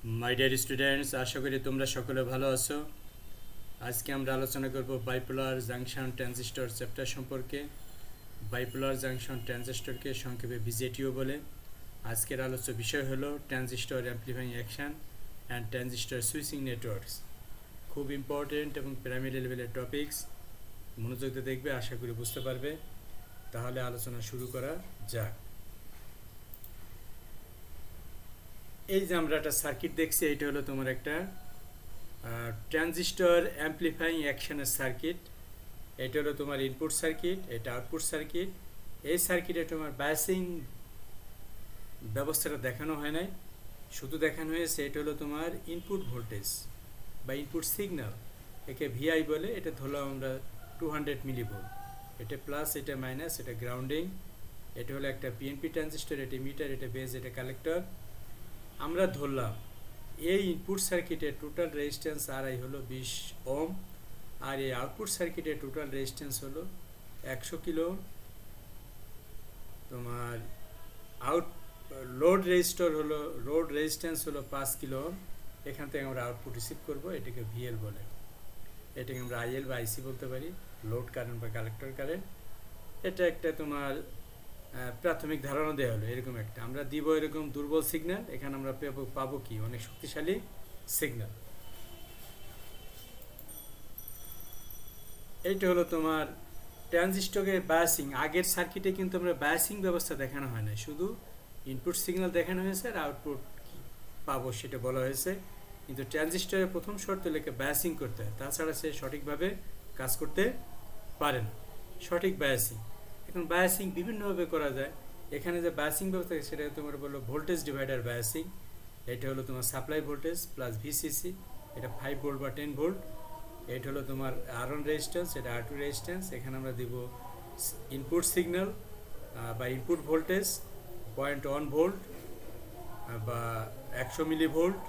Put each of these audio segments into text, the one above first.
My dear students आशा करी তোমরা সকলে ভালো আছো। আজকে আমরা আলোচনা করব বাইপোলার জাংশন ট্রানজিস্টর চ্যাপ্টার সম্পর্কে। বাইপোলার জাংশন ট্রানজিস্টরকে সংক্ষেপে বিজেটিও বলে। আজকের আলোচ্য বিষয় হলো transistor amplifying action and transistor switching networks. খুব ইম্পর্টেন্ট এবং প্রাইমারি লেভেলের টপিকস। মনোযোগ দিয়ে দেখবে, আশা করি বুঝতে পারবে। তাহলে আলোচনা শুরু করা যাক। এই যে আমরা একটা সার্কিট দেখছি, এটা হলো তোমার একটা ট্রানজিস্টর অ্যামপ্লিফাইং অ্যাকশনের সার্কিট। এটা হলো তোমার ইনপুট সার্কিট, এটা আউটপুট সার্কিট। এই সার্কিটে তোমার বায়াসিং ব্যবস্থাটা দেখানো হয় নাই, শুধু দেখানো হয়েছে এটা হলো তোমার ইনপুট ভোল্টেজ বা ইনপুট সিগন্যাল, একে ভিআই বলে। এটা ধরলাম আমরা 200 মিলিভোল্ট। এটা প্লাস, এটা মাইনাস, এটা গ্রাউন্ডিং। এটা হলো একটা পিএনপি ট্রানজিস্টর, এটা মিটার, এটা বেজ, এটা কালেক্টর। আমরা ধরলাম এই ইনপুট সার্কিটের টোটাল রেজিস্ট্যান্স আরআই হলো 20 ওম, আর এই আউটপুট সার্কিটের টোটাল রেজিস্ট্যান্স হলো 100 কিলো। তোমার লোড রেজিস্ট্যান্স হলো 5 কিলো। এখান থেকে আমরা আউটপুট রিসিভ করব, এটাকে ভিএল বলে। এটাকে আমরা আইএল বা আইসি বলতে পারি, লোড কারেন্ট বা কালেক্টর কারেন্ট। এটা একটা তোমার প্রাথমিক ধারণা দেওয়া হলো এরকম একটা। আমরা দিব এরকম দুর্বল সিগন্যাল, এখানে আমরা পাবো কি অনেক শক্তিশালী সিগন্যাল। এইটা হলো তোমার ট্রানজিস্টরের বায়াসিং। আগের সার্কিটে কিন্তু আমরা বায়াসিং ব্যবস্থা দেখানো হয় না, শুধু ইনপুট সিগন্যাল দেখানো হয়েছে আর আউটপুট পাবো সেটা বলা হয়েছে। কিন্তু ট্রানজিস্টরের প্রথম শর্ত লেখে বায়াসিং করতে হয়, তাছাড়া সে সঠিকভাবে কাজ করতে পারে না। সঠিক বায়াসিং, এখন বায়াসিং বিভিন্নভাবে করা যায়। এখানে যে বায়াসিং ব্যবস্থা সেটা তোমার বললো ভোল্টেজ ডিভাইডার বায়াসিং। এটা হলো তোমার সাপ্লাই ভোল্টেজ প্লাস ভিসিসি, এটা 5 ভোল্ট বা 10 ভোল্ট। এটা হলো তোমার R1 রেজিস্ট্যান্স, এটা R2 রেজিস্ট্যান্স। এখানে আমরা দিব ইনপুট সিগন্যাল বা ইনপুট ভোল্টেজ 0.1 ভোল্ট বা 100 মিলি ভোল্ট।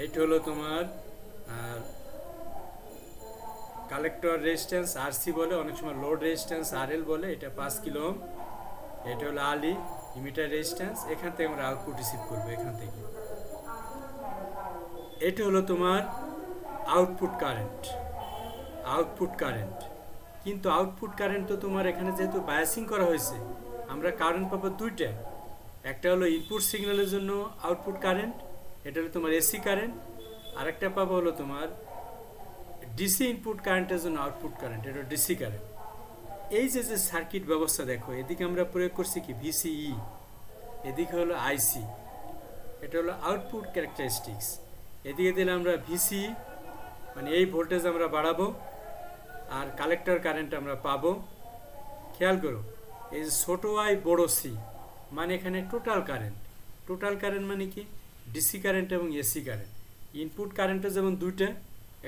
এইটা হলো তোমার কালেক্টর রেজিস্ট্যান্স আরসি বলে, অনেক সময় লোড রেজিস্ট্যান্স আরএল বলে, এটা 5 কিলো ওহম। এটা হলো আলি ইমিটার রেজিস্ট্যান্স। এখান থেকে আমরা আউটপুট রিসিভ করবো এখান থেকে। এটা হলো তোমার আউটপুট কারেন্ট। কিন্তু আউটপুট কারেন্ট তো তোমার এখানে যেহেতু বায়াসিং করা হয়েছে, আমরা কারেন্ট পাবো দুইটা। একটা হলো ইনপুট সিগন্যালের জন্য আউটপুট কারেন্ট, এটা হলো তোমার এসি কারেন্ট। আর একটা পাবো হলো তোমার ডিসি ইনপুট কারেন্টের জন্য আউটপুট কারেন্ট, এটা ডিসি কারেন্ট। এই যে সার্কিট ব্যবস্থা দেখো, এদিকে আমরা প্রয়োগ করছি কি ভিসিই, এদিকে হলো আইসি, এটা হলো আউটপুট ক্যারেক্টারিস্টিক্স। এদিকে দিলে আমরা ভিসি, মানে এই ভোল্টেজ আমরা বাড়াবো, আর কালেক্টর কারেন্ট আমরা পাবো। খেয়াল করো, এই যে ছোটো আই বড়ো সি, মানে এখানে টোটাল কারেন্ট মানে কি ডিসি কারেন্ট এবং এসি কারেন্ট। ইনপুট কারেন্টের যেমন দুইটা,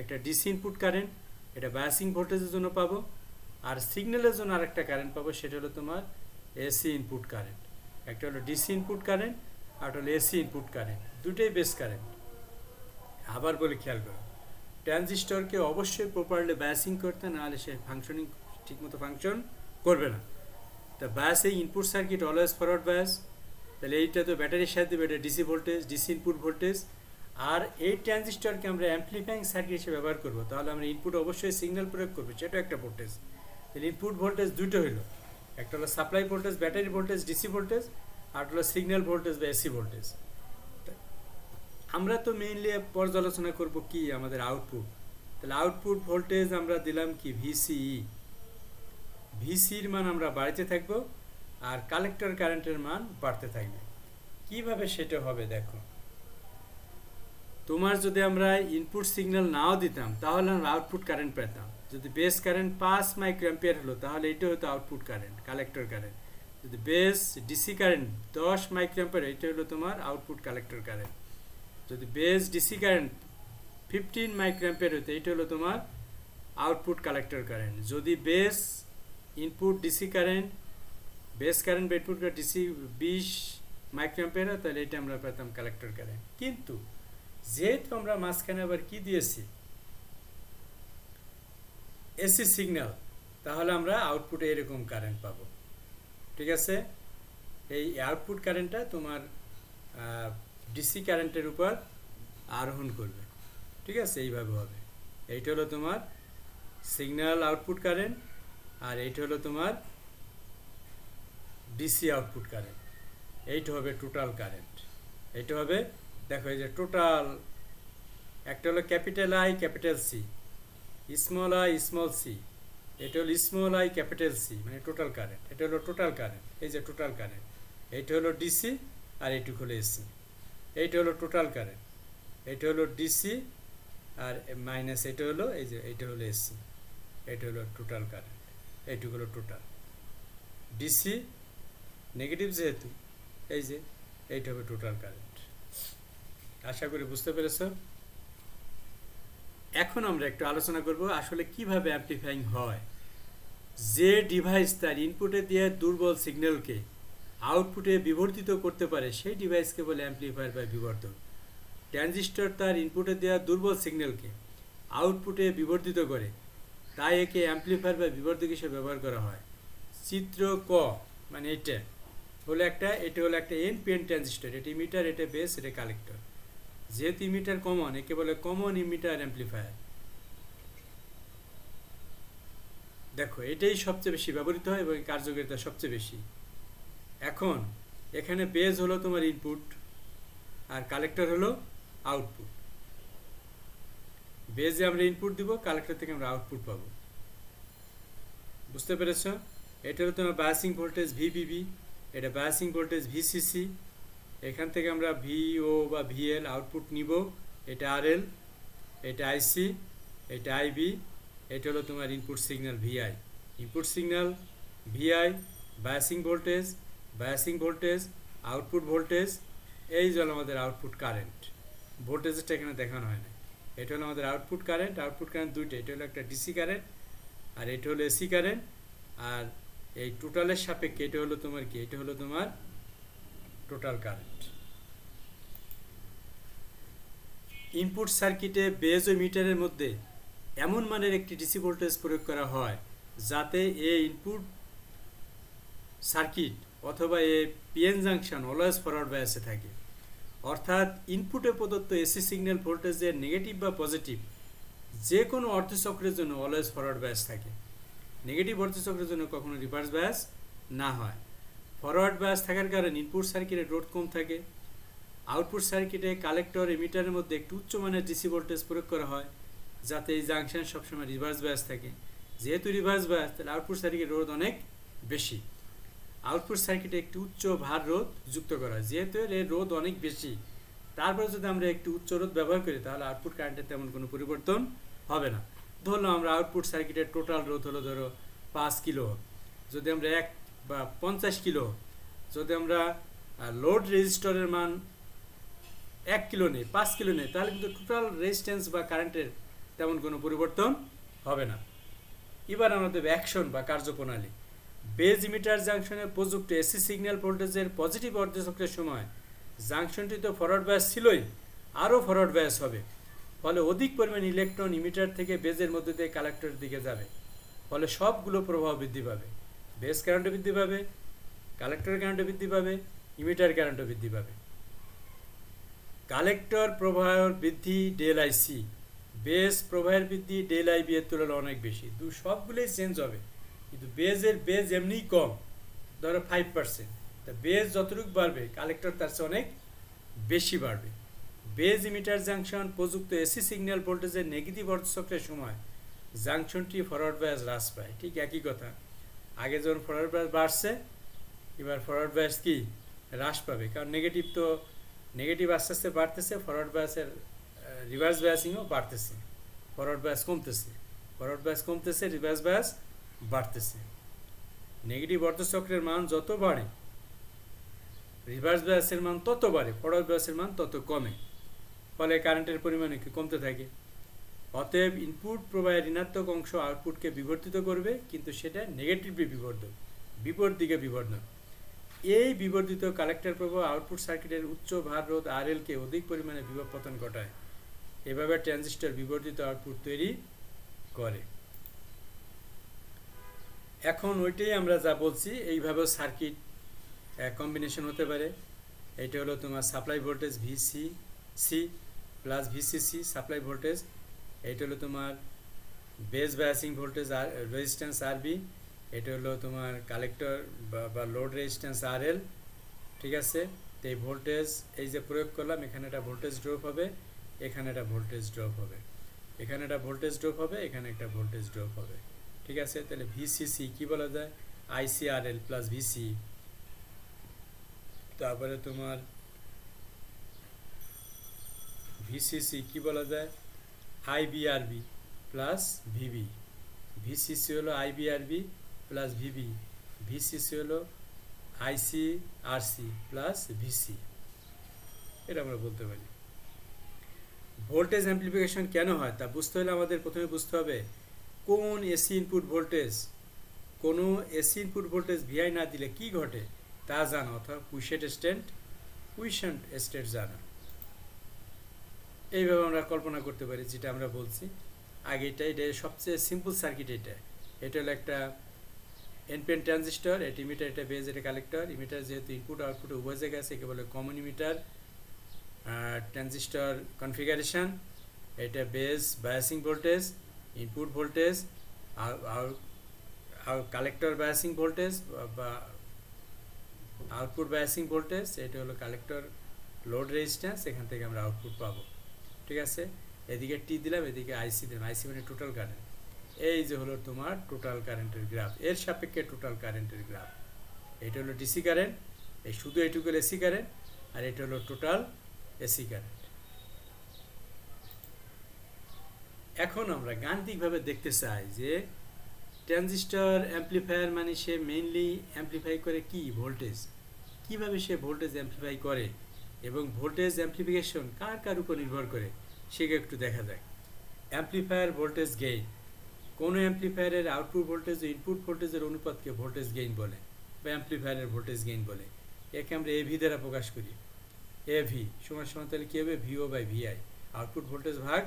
একটা ডিসি ইনপুট কারেন্ট, এটা বায়াসিং ভোল্টেজের জন্য পাবো, আর সিগন্যালের জন্য আরেকটা কারেন্ট পাবো, সেটা হলো তোমার এসি ইনপুট কারেন্ট। একটা হলো ডিসি ইনপুট কারেন্ট আর হলো এসি ইনপুট কারেন্ট, দুটোই বেস কারেন্ট। আবার বলে খেয়াল করো, ট্রানজিস্টরকে অবশ্যই প্রপারলি বায়াসিং করতে, নাহলে সে ঠিকমতো ফাংশন করবে না। তা biasing input circuit always forward bias. তাহলে এইটা তো ব্যাটারির সাথে দেবে, এটা DC voltage, DC input voltage. আর এই ট্রানজিস্টরকে আমরা অ্যামপ্লিফাইং সার্কিট হিসেবে ব্যবহার করবো, তাহলে আমরা ইনপুট অবশ্যই সিগন্যাল প্রয়োগ করবো, সেটা একটা ভোল্টেজ। তাহলে ইনপুট ভোল্টেজ দুটো হলো, একটা হলো supply voltage battery voltage DC voltage, আর হলো সিগন্যাল ভোল্টেজ বা এসি ভোল্টেজ। আমরা তো মেইনলি পর্যালোচনা করব কি আমাদের আউটপুট। তাহলে আউটপুট ভোল্টেজ আমরা দিলাম কি ভিসিই, ভিসির মান আমরা বাড়াতে থাকবো, আর কালেক্টর কারেন্টের মান বাড়তে থাকবে। কিভাবে সেটা হবে দেখো, তোমার যদি আমরা ইনপুট সিগন্যাল নাও দিতাম তাহলে আমরা আউটপুট কারেন্ট পেতাম। যদি বেস কারেন্ট 5 মাইক্রোঅ্যাম্পিয়ার হলো, তাহলে এটা হতো আউটপুট কারেন্ট, কালেক্টর কারেন্ট। যদি বেস ডিসি কারেন্ট 10 মাইক্রোঅ্যাম্পিয়ার, এটা হলো তোমার আউটপুট কালেক্টর কারেন্ট। যদি বেস ডিসি কারেন্ট 15 মাইক্রোঅ্যাম্পিয়ার হতো, এটা হলো তোমার আউটপুট কালেক্টর কারেন্ট। যদি base input DC current, base current বা ইনপুট ডিসি 20 মাইক্রোঅ্যাম্পিয়ার হয়, তাহলে এটা আমরা পেতাম কালেক্টর কারেন্ট। কিন্তু যেহেতু আমরা মাঝখানে আবার কি দিয়েছি এসি সিগন্যাল, তাহলে আমরা আউটপুটে এরকম কারেন্ট পাবো। ঠিক আছে, এই আউটপুট কারেন্টটা তোমার ডিসি কারেন্টের উপর আরোহণ করবে। ঠিক আছে, এইভাবে হবে। এইটা হলো তোমার সিগন্যাল আউটপুট কারেন্ট, আর এইটা হলো তোমার ডিসি আউটপুট কারেন্ট। এইটা হবে টোটাল কারেন্ট। এইটা হবে, দেখো এই যে টোটাল, একটা হলো capital I capital C, small I small C, এটা হলো স্মল আই ক্যাপিটাল সি, মানে টোটাল কারেন্ট। এটা হলো টোটাল কারেন্ট, এই যে টোটাল কারেন্ট। এইটা হলো ডিসি আর এইটুকু হলো এসি। এইটা হলো টোটাল কারেন্ট, এটা হলো ডিসি আর মাইনাস এটা হলো এই যে এইটা হলো এসি। এটা হলো টোটাল কারেন্ট, এইটুকু হলো টোটাল ডিসি, নেগেটিভ যেহেতু এই যে এইটা হবে টোটাল কারেন্ট। আশা করি বুঝতে পেরেছ। এখন আমরা একটু আলোচনা করব আসলে কিভাবে অ্যামপ্লিফাইং হয়। যে ডিভাইস তার ইনপুটে দিয়ে দুর্বল সিগন্যালকে আউটপুটে বিবর্তিত করতে পারে সেই ডিভাইসকে বলে অ্যামপ্লিফায়ার বা বিবর্ধক। ট্রানজিস্টর তার ইনপুটে দেওয়া দুর্বল সিগন্যালকে আউটপুটে বিবর্তিত করে, তাই একে অ্যামপ্লিফায়ার বা বিবর্ধক হিসেবে ব্যবহার করা হয়। চিত্র ক, মানে এটা হলো একটা এনপিএন ট্রানজিস্টর। এটা ইমিটার, এটা বেস, এটা কালেক্টর। যেহেতু ইমিটার কমন, একে বলে কমন ইমিটার অ্যামপ্লিফায়ার। দেখো এটাই সবচেয়ে বেশি ব্যবহৃত হয় এবং কার্যকারিতা সবচেয়ে বেশি। এখন এখানে বেস হলো তোমার ইনপুট আর কালেক্টর হলো আউটপুট। বেসে আমরা ইনপুট দিব, কালেক্টর থেকে আমরা আউটপুট পাবো। বুঝতে পেরেছ? এটা হলো তোমার বায়াসিং ভোল্টেজ ভিবিবি, এটা বায়াসিং ভোল্টেজ ভিসিসি। এখান থেকে আমরা ভিও বা ভিএল আউটপুট নিব। এটা আরএল, এটা আইসি, এটা আইবি। এটা হলো তোমার input signal VI. Input signal VI, biasing voltage, output voltage. এই হলো আমাদের আউটপুট কারেন্ট। ভোল্টেজটা এখানে দেখানো হয় না। এটা হলো আমাদের আউটপুট কারেন্ট দুইটা। এটা হলো একটা ডিসি কারেন্ট আর এটা হলো এসি কারেন্ট। আর এই টোটালের সাপেক্ষে এটা হলো তোমার কি, এটা হলো তোমার টোটাল কারেন্ট। ইনপুট সার্কিটে বেজ ও মিটারের মধ্যে এমন মানের একটি ডিসি ভোল্টেজ প্রয়োগ করা হয় যাতে এই ইনপুট সার্কিট অথবা এই পিএন জাংশন অলওয়েজ ফরওয়ার্ড বায়াসে থাকে। অর্থাৎ ইনপুটে প্রদত্ত এসি সিগন্যাল ভোল্টেজের নেগেটিভ বা পজিটিভ যে কোনো অর্ধচক্রের জন্য অলওয়েজ ফরওয়ার্ড বায়াস থাকে। নেগেটিভ অর্ধচক্রের জন্য কখনো রিভার্স বায়াস না হয়। ফরওয়ার্ড বায়াস থাকার কারণে ইনপুট সার্কিটে রোধ কম থাকে। আউটপুট সার্কিটে কালেক্টর এমিটারের মধ্যে একটু উচ্চমানের ডিসি ভোল্টেজ প্রয়োগ করা হয় যাতে এই জাংশন সবসময় রিভার্স বায়াস থাকে। যেহেতু রিভার্স বায়াস, তাহলে আউটপুট সার্কিটের রোধ অনেক বেশি। আউটপুট সার্কিটে একটি উচ্চ ভার রোধ যুক্ত করা হয়। যেহেতু এর রোধ অনেক বেশি, তারপরে যদি আমরা একটু উচ্চ রোধ ব্যবহার করি তাহলে আউটপুট কারেন্টের তেমন কোনো পরিবর্তন হবে না। ধরলাম আমরা আউটপুট সার্কিটের টোটাল রোধ হলো ধরো 5 কিলো। যদি আমরা 1 বা 50 কিলো, যদি আমরা লোড রেজিস্টরের মান 1 কিলো নেই, 5 কিলো নেই, তাহলে কিন্তু টোটাল রেজিস্ট্যান্স বা কারেন্টের তেমন কোনো পরিবর্তন হবে না। এবার আমাদের অ্যাকশন বা কার্যপ্রণালী। বেজ ইমিটার জাংশনে প্রযুক্ত এসি সিগন্যাল ভোল্টেজের পজিটিভ অর্ধচক্রের সময় জাংশনটি তো ফরওয়ার্ড বায়াস ছিলই, আরও ফরওয়ার্ড বায়াস হবে। ফলে অধিক পরিমাণ ইলেকট্রন ইমিটার থেকে বেজের মধ্যে দিয়ে কালেক্টরের দিকে যাবে। ফলে সবগুলো প্রবাহ বৃদ্ধি পাবে। বেজ কারেন্টও বৃদ্ধি পাবে, কালেক্টর কারেন্টও বৃদ্ধি পাবে, ইমিটার কারেন্টও বৃদ্ধি পাবে। কালেক্টর প্রবাহের বৃদ্ধি ডেল আইসি, বেজ প্রবাহের বৃদ্ধি ডেল আইবি এর তুলনায় অনেক বেশি। সবগুলোই চেঞ্জ হবে, কিন্তু বেজ এমনিই কম, ধরো 5%। তা বেজ যতটুকু বাড়বে কালেক্টর তার চেয়ে অনেক বেশি বাড়বে। বেজ ইমিটার জাংশন প্রযুক্ত এসি সিগন্যাল ভোল্টেজের নেগেটিভ অর্ধচক্রের সময় জাংশনটি ফরওয়ার্ড বায়াস হ্রাস পায়। ঠিক একই কথা, আগে যখন ফরওয়ার্ড বায়াস বাড়ছে, এবার ফরওয়ার্ড বায়াস কি হ্রাস পাবে, কারণ নেগেটিভ আস্তে আস্তে বাড়তেছে, ফরওয়ার্ড বায়াসের রিভার্স বায়াসিংও বাড়তেছে। ফরওয়ার্ড বায়াস কমতেছে, রিভার্স বায়াস বাড়তেছে। নেগেটিভ অর্ধচক্রের মান যত বাড়ে রিভার্স বায়াসের মান তত বাড়ে, ফরওয়ার্ড বায়াসের মান তত কমে। ফলে কারেন্টের পরিমাণ একটু কমতে থাকে। অতএব ইনপুট প্রবাহের ঋণাত্মক অংশ আউটপুটকে বিবর্তিত করবে, কিন্তু সেটা নেগেটিভলি বিবর্ধক, বিপরীত দিকে বিবর্ধন। এই বিবর্ধিত কালেক্টর প্রবাহ আউটপুট সার্কিটের উচ্চ ভার রোধ আরএলকে অধিক পরিমাণে বিভব পতন ঘটায়। এভাবে ট্রানজিস্টর বিবর্ধিত আউটপুট তৈরি করে। এখন ওইটাই আমরা যা বলছি, এইভাবে সার্কিট কম্বিনেশন হতে পারে। এটা হলো তোমার supply voltage VC C plus VCC supply voltage. এটা হলো তোমার বেস বায়াসিং ভোল্টেজ আর রেজিস্ট্যান্স আরবি। এটা হলো তোমার কালেক্টর বা লোড রেজিস্ট্যান্স আরএল। ঠিক আছে, তো এই ভোল্টেজ এই যে প্রয়োগ করলাম, এখানে একটা ভোল্টেজ ড্রপ হবে, এখানে একটা ভোল্টেজ ড্রপ হবে, এখানে একটা ভোল্টেজ ড্রপ হবে, এখানে একটা ভোল্টেজ ড্রপ হবে। ঠিক আছে, তাহলে ভিসিসি কি বলা যায়, আইসিআরএল প্লাস ভিসি। তারপরে তোমার ভিসিসি কি বলা যায়, আইবিআরবি প্লাস ভিবি। ভিসিসি হলো আইবিআরবি প্লাস ভিবি, ভিসিসি হলো আইসিআরসি প্লাস ভিসি। এটা আমরা বলতে পারি। ভোল্টেজ অ্যাম্প্লিফিকেশন কেন হয় তা বুঝতে হলে আমাদের প্রথমে বুঝতে হবে কোন এসি ইনপুট ভোল্টেজ, কোনো এসি ইনপুট ভোল্টেজ ভিআই না দিলে কি ঘটে তা জানা, অর্থাৎ কুইশেন্ট স্টেট জানা। এইভাবে আমরা কল্পনা করতে পারি, যেটা আমরা বলছি আগে। এটা সবচেয়ে সিম্পল সার্কিট। এটা হলো একটা এনপিএন ট্রানজিস্টর, এটা ইমিটার, এটা বেজ, এটা কালেক্টর। ইমিটার যেহেতু ইনপুট আউটপুট উভয় জায়গায় আছে, একে বলে কমন ইমিটার ট্রানজিস্টর কনফিগারেশন। এটা base biasing voltage, input voltage, collector biasing voltage বা আউটপুট বায়াসিং ভোল্টেজ। এটা হলো কালেক্টর লোড রেজিস্ট্যান্স, এখান থেকে আমরা আউটপুট পাবো। ঠিক আছে, এদিকে টি দিলাম, এদিকে আইসি দিলাম। আইসি মানে টোটাল কারেন্ট। এই যে হলো তোমার টোটাল কারেন্টের গ্রাফ, এর সাপেক্ষে টোটাল কারেন্টের গ্রাফ। এটা হলো ডিসি কারেন্ট, এই শুধু এইটুকু এসি কারেন্ট, আর এটা হলো টোটাল এসি কারেন্ট। এখন আমরা গাণিতিকভাবে দেখতে চাই যে ট্রানজিস্টর অ্যাম্প্লিফায়ার মানে সে মেইনলি অ্যাম্প্লিফাই করে কি ভোল্টেজ, কিভাবে সে ভোল্টেজ অ্যাম্প্লিফাই করে এবং ভোল্টেজ অ্যাম্প্লিফিকেশন কার কার উপর নির্ভর করে সেটা একটু দেখা যায়। অ্যাম্প্লিফায়ার ভোল্টেজ গেইন, কোনো অ্যাম্প্লিফায়ারের আউটপুট ভোল্টেজ ও ইনপুট ভোল্টেজের অনুপাতকে ভোল্টেজ গেইন বলে বা অ্যাম্প্লিফায়ারের ভোল্টেজ গেইন বলে। একে আমরা এভি দ্বারা প্রকাশ করি। এভি সমান সমান তাহলে কী হবে, ভিও বাই ভিআই, আউটপুট ভোল্টেজ ভাগ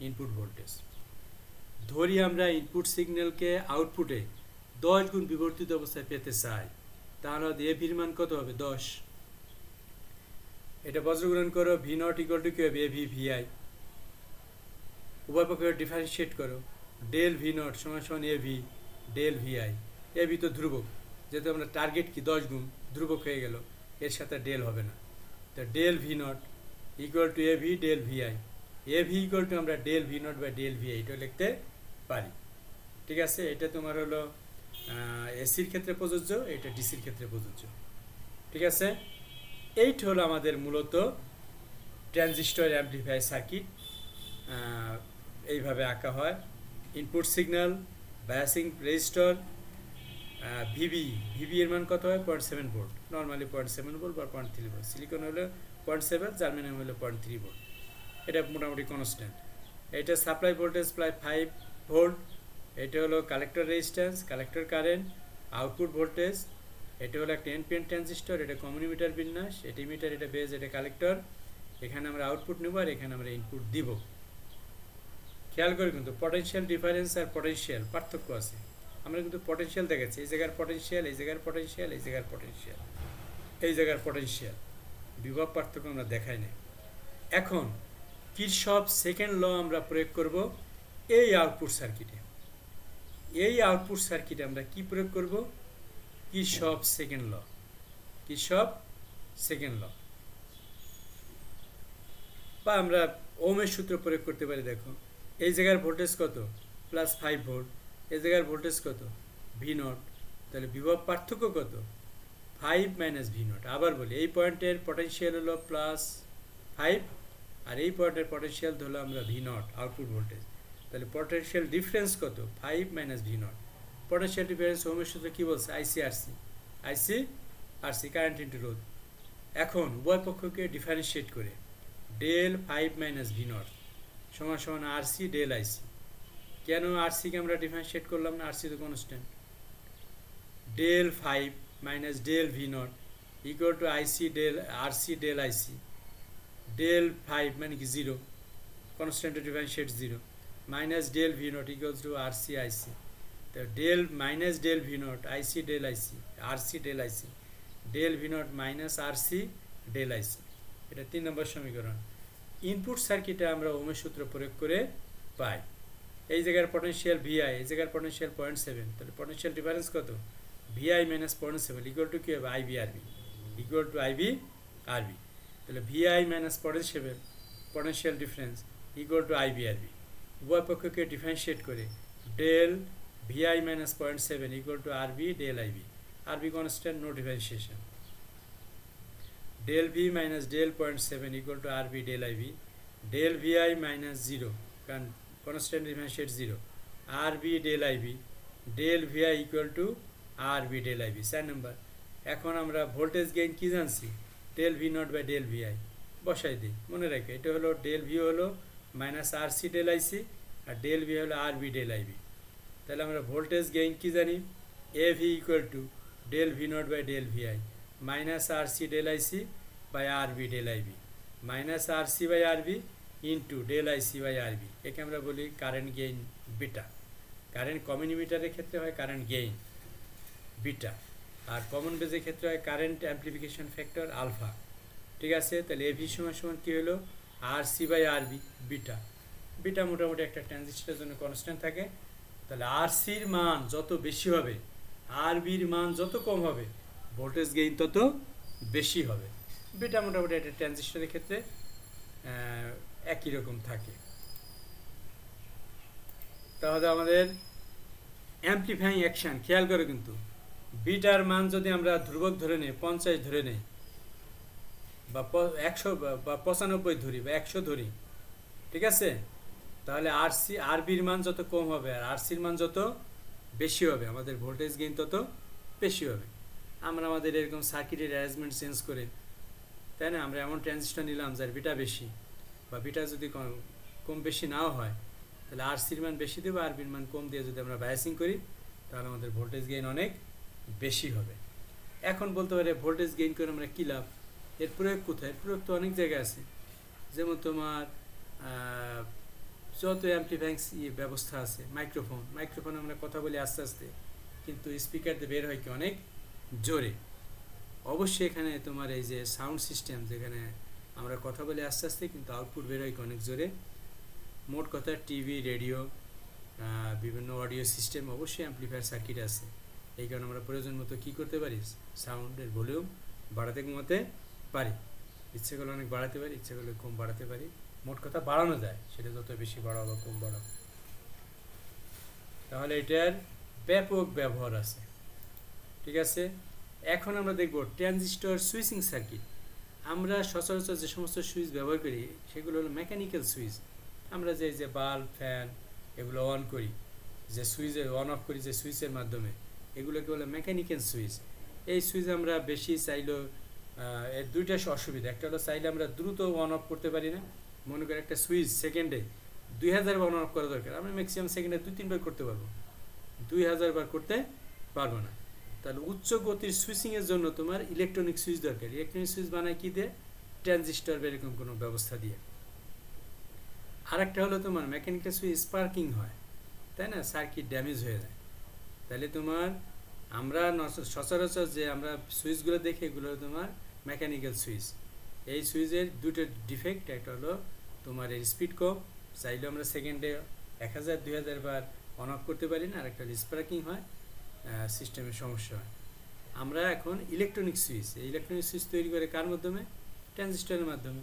ইনপুট ভোল্টেজ। ধরি আমরা ইনপুট সিগন্যালকে আউটপুটে 10 গুণ বিবর্তিত অবস্থায় পেতে চাই, তাহলে এভির মান কত হবে, 10। এটা বজ্রগ্রহণ করো, ভি নট ইকুয়াল টু কি হবে, এভি ভিআই। উভয় পক্ষে ডিফারেন্সিয়েট করো, ডেল ভি নট সমান সমান এভি ডেল ভিআই। এভি তো ধ্রুবক, যেহেতু আমরা টার্গেট কি 10 গুণ, ধ্রুবক হয়ে গেল, এর সাথে ডেল হবে না। তো del V naught equal to AV del VI. AV equal to আমরা del V not by del VI এটা লিখতে পারি। ঠিক আছে, এটা তোমার হলো এসির ক্ষেত্রে প্রযোজ্য, এটা ডিসির ক্ষেত্রে প্রযোজ্য। ঠিক আছে, এইটা হলো আমাদের মূলত ট্রানজিস্টর অ্যাম্প্লিফায়ার সার্কিট। এইভাবে আঁকা হয়। Input signal, biasing resistor, VB এর মান কত হয়, 0.7 ভোল্ট, নর্মালি 0.7 ভোল্ট বা 0.3 ভোল্ট। সিলিকন হলো 0.7, জার্মেনিয়াম হলো 0.3 ভোল্ট। এটা মোটামুটি কনস্ট্যান্ট। এটা সাপ্লাই ভোল্টেজ প্রায় 5 ভোল্ট। এটা হলো collector resistance, collector current, output voltage. এটা হলো একটা এনপিএন ট্রানজিস্টর, এটা কমন ইমিটার বিন্যাস, এটা ইমিটার, এটা বেজ, এটা কালেক্টর। এখানে আমরা আউটপুট নেব আর এখানে আমরা ইনপুট দিব। খেয়াল করে কিন্তু পটেনশিয়াল ডিফারেন্স আর পটেনশিয়াল পার্থক্য আছে। আমরা কিন্তু পটেনশিয়াল দেখাচ্ছি, এই জায়গার পটেনশিয়াল, এই জায়গার পটেনশিয়াল, এই জায়গার পটেনশিয়াল, এই জায়গার পটেনশিয়াল, বিভব পার্থক্য আমরা দেখাই না। এখন কিরশফ সেকেন্ড ল আমরা প্রয়োগ করব এই আউটপুট সার্কিটে। এই আউটপুট সার্কিটে আমরা কি প্রয়োগ করব, কিরশফ সেকেন্ড ল। কিরশফ সেকেন্ড ল বা আমরা ওহমের সূত্র প্রয়োগ করতে পারি। দেখো এই জায়গার ভোল্টেজ কত, +5 ভোল্ট, এই জায়গার ভোল্টেজ কত, ভি নট, তাহলে বিভব পার্থক্য কত, 5 মাইনাস ভি নট। আবার বলি, এই পয়েন্টের পটেনশিয়াল হলো +5 আর এই পয়েন্টের পটেনশিয়াল ধরলো আমরা ভি নট, আউটপুট ভোল্টেজ। তাহলে পটেনশিয়াল ডিফারেন্স কত, 5 minus V naught. Potential difference ওহমের সূত্র কী বলছে, আইসি কারেন্ট ইন্টু রোধ। এখন উভয় পক্ষকে ডিফারেন্সিয়েট করে ডেল 5 মাইনাস ভি নট সমান সমান আরসি ডেল আইসি। কেন আরসিকে আমরা ডিফারেন্সিয়েট করলাম না, আরসি তো constant. Del 5 minus del V naught equal to IC del RC del IC. Del 5 মানে কি 0, কনস্ট্যান্টের differentiate 0, minus del V naught equals to RC IC. তো del minus del V naught IC del IC, RC del IC, del V naught minus RC del IC. এটা 3 নম্বর সমীকরণ। Input সার্কিটে আমরা ওহমের সূত্র প্রয়োগ করে পাই এই জায়গার পটেনশিয়াল ভিআই, এই জায়গার পটেনশিয়াল 0.7, তাহলে পটেনশিয়াল ডিফারেন্স কত? ভিআই মাইনাস 0.7 ইকুয়াল টু কী হবে? IB RB, equal to IB RB. তাহলে VI minus 0.7 potential difference equal to IB RB. উভয় পক্ষকে ডিফারেন্সিয়েট করে del VI minus 0.7 equal to RB del IB. RB constant, no differentiation. Del V minus del 0.7 equal to RB del IB. Del VI minus 0, কারণ constant differentiate 0, RB del IB. Del Vi equal to RB del IB. 4 নম্বর। এখন আমরা voltage gain কী জানছি? Del V not by del VI বসাই দিই। মনে রাখে এটা হলো ডেল ভি হলো minus R C del IC, আর ডেল ভি হলো আরবি ডেল আইবি। তাহলে আমরা ভোল্টেজ গেইন কী জানি? A V equal to del V not by del VI minus R C del IC by RB del IB, minus R C by RB into del IC by RB. একে আমরা বলি current gain beta. Current common ইমিটারের ক্ষেত্রে হয় current gain beta, আর common বেজের ক্ষেত্রে হয় কারেন্ট অ্যাম্প্লিফিকেশন ফ্যাক্টর আলফা। ঠিক আছে, তাহলে এভি সমান সমান কী হলো? আর সি বাই আরবি বিটা। বিটা মোটামুটি একটা ট্রানজিস্টরের জন্য কনস্ট্যান্ট থাকে। তাহলে আর সির মান যত বেশি হবে, আর বির মান যত কম হবে, ভোল্টেজ গেইন তত বেশি হবে। বিটা মোটামুটি একটা ট্রানজিস্টরের ক্ষেত্রে একই রকম থাকে। তাহলে আমাদের অ্যাম্প্লিফাইং অ্যাকশান খেয়াল করে, কিন্তু বিটার মান যদি আমরা ধ্রুবক ধরে নিই, 50 ধরে নিই, বা 100 বা 95 ধরি, বা 100 ধরি, ঠিক আছে, তাহলে আরবির মান যত কম হবে আর আরসির মান যত বেশি হবে, আমাদের ভোল্টেজ গেইন তত বেশি হবে। আমরা আমাদের এরকম সার্কিটের অ্যারেঞ্জমেন্ট চেঞ্জ করে, তাই না, আমরা এমন ট্রানজিস্টর নিলাম যার বিটা বেশি, বা বিটা যদি কম বেশি নাও হয়, তাহলে আরসির মান বেশি দেবো, আরবির মান কম দিয়ে যদি আমরা বায়াসিং করি, তাহলে আমাদের ভোল্টেজ গেইন অনেক বেশি হবে। এখন বলতে পারে ভোল্টেজ গেইন করে আমরা কী লাভ? এর প্রয়োগ কোথায়? প্রয়োগ তো অনেক জায়গায় আছে। যেমন তোমার যত অ্যাম্প্লিফাইং ব্যবস্থা আছে, মাইক্রোফোন আমরা কথা বলি আস্তে আস্তে, কিন্তু স্পিকার দিয়ে বের হয় কি অনেক জোরে। অবশ্যই এখানে তোমার এই যে সাউন্ড সিস্টেম, যেখানে আমরা কথা বলি আস্তে আস্তে, কিন্তু আউটপুট বের হয় অনেক জোরে। মোট কথা টিভি, রেডিও, বিভিন্ন অডিও সিস্টেম অবশ্যই অ্যাম্প্লিফায়ার সার্কিট আছে। এই কারণে আমরা প্রয়োজন মতো কী করতে পারি? সাউন্ডের ভলিউম বাড়াতে কমাতে পারি। ইচ্ছে করলে অনেক বাড়াতে পারি, ইচ্ছে করলে কম বাড়াতে পারি। মোট কথা বাড়ানো যায়, সেটা যত বেশি বাড়াও বা কম বাড়াও। তাহলে এটার ব্যাপক ব্যবহার আছে। ঠিক আছে, এখন আমরা দেখব ট্রানজিস্টর সুইচিং সার্কিট। আমরা সচরাচর যে সমস্ত সুইচ ব্যবহার করি সেগুলো হলো মেকানিক্যাল সুইচ। আমরা যে বাল্ব, ফ্যান এগুলো অন করি, যে সুইচে অন অফ করি যে সুইচের মাধ্যমে, এগুলোকে বলে মেকানিক্যাল সুইচ। এই সুইচ আমরা বেশি চাইলেও এর দুইটা অসুবিধা। একটা হলো চাইলে আমরা দ্রুত অন অফ করতে পারি না। মনে করি একটা সুইচ সেকেন্ডে 2000 বার অন অফ করা দরকার, আমরা ম্যাক্সিমাম সেকেন্ডে 2-3 বার করতে পারবো, 2000 বার করতে পারবো না। তাহলে উচ্চ গতির সুইচিংয়ের জন্য তোমার ইলেকট্রনিক সুইচ দরকার। ইলেকট্রনিক সুইচ বানায় কী দিয়ে? ট্রানজিস্টর বা এরকম কোনো ব্যবস্থা দিয়ে। আর একটা হলো তোমার মেকানিক্যাল সুইচ স্পার্কিং হয়, তাই না, সার্কিট ড্যামেজ হয়ে যায়। তাহলে তোমার আমরা সচরাচর যে আমরা সুইচগুলো দেখি, এগুলো তোমার মেকানিক্যাল সুইচ। এই সুইচের দুটো ডিফেক্ট, একটা হলো তোমার এর স্পিড কম, চাইলেও আমরা সেকেন্ডে 1000-2000 বার অন অফ করতে পারি না। আর একটা হলো স্পার্কিং হয়, সিস্টেমের সমস্যা হয়। আমরা এখন ইলেকট্রনিক সুইচ, এই ইলেকট্রনিক সুইচ তৈরি করে কার মাধ্যমে? ট্রানজিস্টরের মাধ্যমে।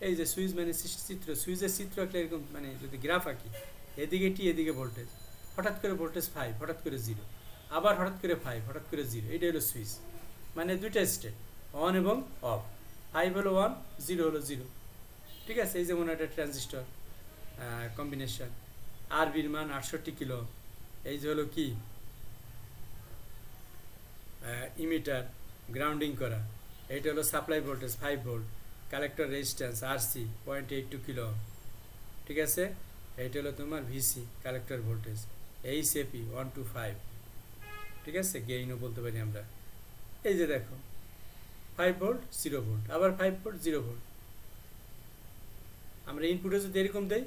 এই যে সুইচ মানে চিত্র, সুইচের চিত্র একটা এরকম, মানে যদি গ্রাফ আঁকি, এদিকে টি, এদিকে ভোল্টেজ, হঠাৎ করে ভোল্টেজ 5, হঠাৎ করে 0, আবার হঠাৎ করে 5, হঠাৎ করে 0। এটা হলো সুইচ, মানে দুইটা স্টেট, অন এবং অফ। 5 হলো 1, 0 হলো 0। ঠিক আছে, এই যেমন একটা ট্রানজিস্টর কম্বিনেশন। আরবির মান 68 কিলো। এই যে হলো কি ইমিটার গ্রাউন্ডিং করা। এইটা হলো supply voltage 5 volt. Collector resistance RC 0.82 kilo. ঠিক আছে, এইটা হলো তোমার ভিসি কালেক্টর ভোল্টেজ। এইচএপি 1 to 5। ঠিক আছে, গেইনও বলতে পারি আমরা। এই যে দেখো 5 ভোল্ট 0 ভোল্ট, আবার 5 ভোল্ট 0 ভোল্ট। আমরা ইনপুটে যদি এরকম দেই,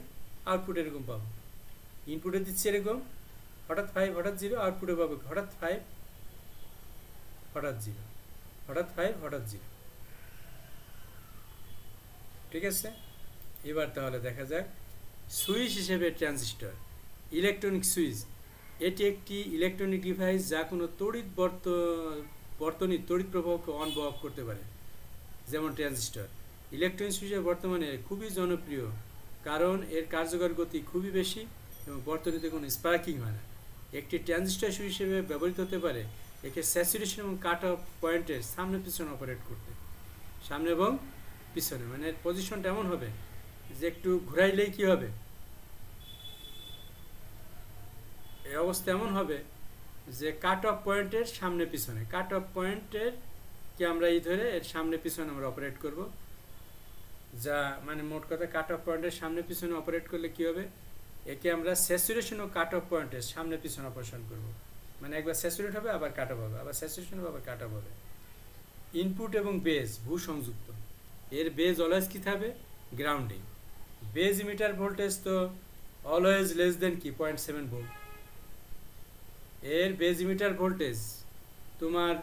আউটপুট এরকম পাবো। ইনপুটে দিচ্ছি এরকম, হঠাৎ 5 হঠাৎ 0, আউটপুটে পাবো হঠাৎ 5 হঠাৎ 0, হঠাৎ 5 হঠাৎ 0। ঠিক আছে, এবার তাহলে দেখা যাক সুইচ হিসেবে ট্রানজিস্টর, ইলেকট্রনিক সুইচ। এটি একটি ইলেকট্রনিক ডিভাইস যা কোনো বর্তনী তড়িৎ প্রবাহকে অন বা অফ করতে পারে, যেমন ট্রানজিস্টর। ইলেকট্রনিক সুইচের বর্তমানে খুবই জনপ্রিয় কারণ এর কার্যকর গতি খুবই বেশি এবং বর্তনীতে কোনো স্পার্কিং হয় না। একটি ট্রানজিস্টর সুইচ হিসেবে ব্যবহৃত হতে পারে একে স্যাচুরেশন এবং কাট অফ পয়েন্টের সামনে পিছনে অপারেট করতে। সামনে এবং পিছনে মানে পজিশনটা এমন হবে যে একটু ঘুরাইলেই কি হবে, এই অবস্থা এমন হবে যে কাট অফ পয়েন্টের সামনে পিছনে, কাট অফ পয়েন্টের কি আমরা এই ধরে এর সামনে পিছনে আমরা অপারেট করব। যা মানে মোট কথা কাট অফ পয়েন্টের সামনে পিছনে অপারেট করলে কি হবে, একে আমরা স্যাচুরেশন ও কাট অফ পয়েন্টের সামনে পিছনে অপারেশন করব। মানে একবার স্যাচুরেট হবে আবার কাট অফ হবে, আবার স্যাচুরেশন হবে আবার কাট অফ হবে। ইনপুট এবং বেজ ভূসংযুক্ত, এর বেজ অলওয়েজ কী থাকবে, গ্রাউন্ডিং। বেজ ইমিটার ভোল্টেজ তো অলওয়েজ লেস দেন কি 0.7 ভোল্ট। এর বেজ ইমিটার ভোল্টেজ তোমার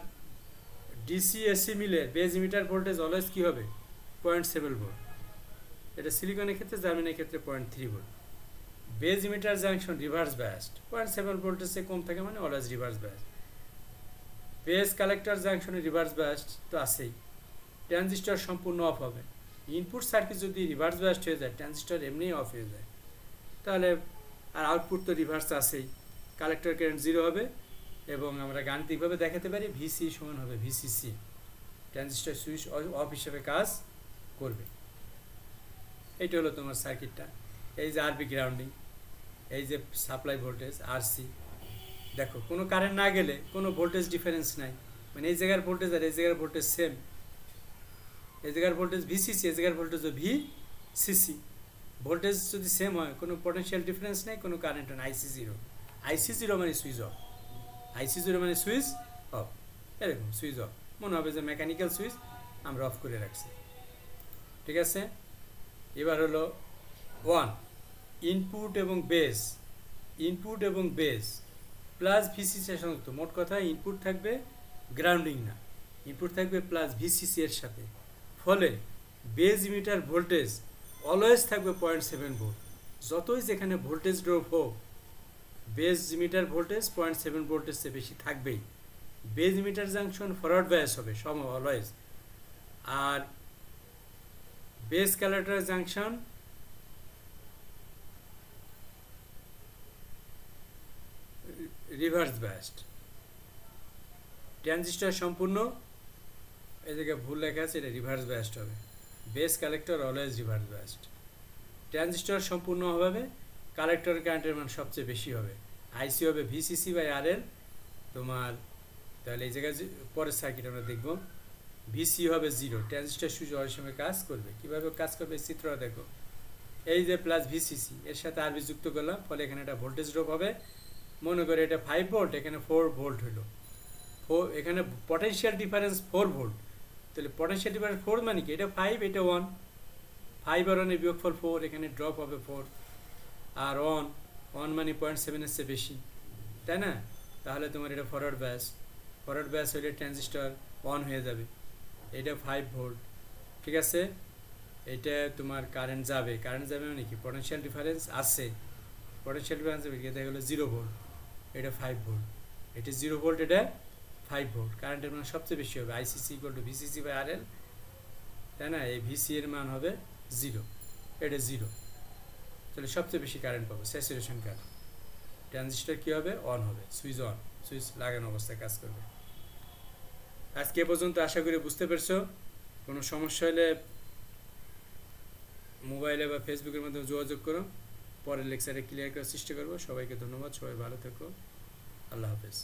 ডিসি এসি মিলে বেজ ইমিটার ভোল্টেজ অলওয়েজ কী হবে 0.7 ভোল্ট। এটা সিলিকনের ক্ষেত্রে, জার্মানির ক্ষেত্রে 0.3 volt. Base emitter junction reverse biased, 0.7 ভোল্টের চেয়ে কম থাকে মানে always reverse biased. Base collector জাংশনে রিভার্স বায়াসড তো আছেই। ট্রানজিস্টর সম্পূর্ণ অফ হবে। ইনপুট সার্কিট যদি রিভার্স বায়াসড হয়ে যায় ট্রানজিস্টর এমনিই অফ হয়ে যায়, তাহলে আর আউটপুট তো রিভার্স আছেই। কালেক্টর কারেন্ট 0 হবে এবং আমরা গাণিতিকভাবে দেখাতে পারি ভিসি সমান হবে ভিসিসি। ট্রানজিস্টর সুইচ অফ হিসেবে কাজ করবে। এইটা হলো তোমার সার্কিটটা। এই যে আরবি গ্রাউন্ডিং, এই যে সাপ্লাই ভোল্টেজ আরসি। দেখো কোনো কারেন্ট না গেলে কোনো ভোল্টেজ ডিফারেন্স নাই, মানে এই জায়গার ভোল্টেজ আর এই জায়গার ভোল্টেজ সেম। এই জায়গার ভোল্টেজ ভিসিসি, এই জায়গার ভোল্টেজ ভিসিসি। ভোল্টেজ যদি সেম হয় কোনো পটেনশিয়াল ডিফারেন্স নেই, কোনো কারেন্ট নেই। আইসি জিরো, আইসি জিরো মানে সুইচ অফ, আইসি জিরো মানে সুইচ অফ। এরকম সুইচ অফ মনে হবে যে মেকানিক্যাল সুইচ আমরা অফ করে রাখছি। ঠিক আছে, এবার হলো 1 ইনপুট এবং বেস। ইনপুট এবং বেস প্লাস ভিসিসি এর সংযুক্ত। মোট কথা ইনপুট থাকবে গ্রাউন্ডিং না, ইনপুট থাকবে প্লাস ভিসিসি এর সাথে। ফলে বেজ ইমিটার ভোল্টেজ অলওয়েজ থাকবে 0.7 ভোল্ট। যতই যেখানে ভোল্টেজ ড্রপ হোক বেজ ইমিটার ভোল্টেজ 0.7 ভোল্টের চেয়ে বেশি থাকবেই। Base emitter junction forward bias হবে সব অলওয়েজ, আর base collector junction reverse biased. Transistor সম্পূর্ণ, এই জায়গায় ভুল লেখা আছে, এটা রিভার্স বায়াসড হবে। Base collector always reverse biased. Transistor সম্পূর্ণ হবে, কালেক্টর কারেন্টের মান সবচেয়ে বেশি হবে। আইসি হবে ভিসিসি বাই আরএল তোমার। তাহলে এই জায়গায় পরের সার্কিট আমরা দেখব, ভিসি হবে 0। ট্রানজিস্টর সুইচ অনেক সময় কাজ করবে, কীভাবে কাজ করবে চিত্রটা দেখো। এই যে প্লাস ভিসিসি এর সাথে আরবি যুক্ত করলাম, ফলে এখানে একটা ভোল্টেজ ড্রপ হবে। মনে করে এটা 5 ভোল্ট, এখানে 4 ভোল্ট হলো। এখানে পটেনশিয়াল ডিফারেন্স 4 ভোল্ট, তাহলে পটেনশিয়াল ডিফারেন্স 4 মানে কি, এটা 5 এটা 1, 5 আর 1 বিয়োগফল 4, এখানে ড্রপ হবে 4। আর 1 মানে 0.7 এর চেয়ে বেশি, তাই না? তাহলে তোমার এটা ফরওয়ার্ড ব্যাস, ফরওয়ার্ড ব্যাস হলে ট্রানজিস্টর অন হয়ে যাবে। এটা 5 ভোল্ট, ঠিক আছে। এটা তোমার কারেন্ট যাবে, কারেন্ট যাবে মানে কি, পটেনশিয়াল ডিফারেন্স আছে, পটেনশিয়াল ডিফারেন্স যাবে কি, দেখা গেলো 0 ভোল্ট, এটা 5 ভোল্ট, এটা 0 ভোল্ট, এটা 5 ভোল্ট। কারেন্টের মান সবচেয়ে বেশি হবে ICC equal to VCC by RL, তাই না? এই ভিসি এর মান হবে 0, এটা 0, তাহলে সবচেয়ে বেশি কারেন্ট পাবো, স্যাচুরেশন কারেন্ট। ট্রানজিস্টর কী হবে, অন হবে, সুইচ অন, সুইচ লাগানো অবস্থায় কাজ করবে। আজকে এ পর্যন্ত আশা করি বুঝতে পেরেছো। কোনো সমস্যা হলে মোবাইলে বা ফেসবুকের মাধ্যমে যোগাযোগ করো, পরের লেকচারে ক্লিয়ার করার চেষ্টা করবো। সবাইকে ধন্যবাদ, সবাই ভালো থেকো, আল্লাহ হাফেজ।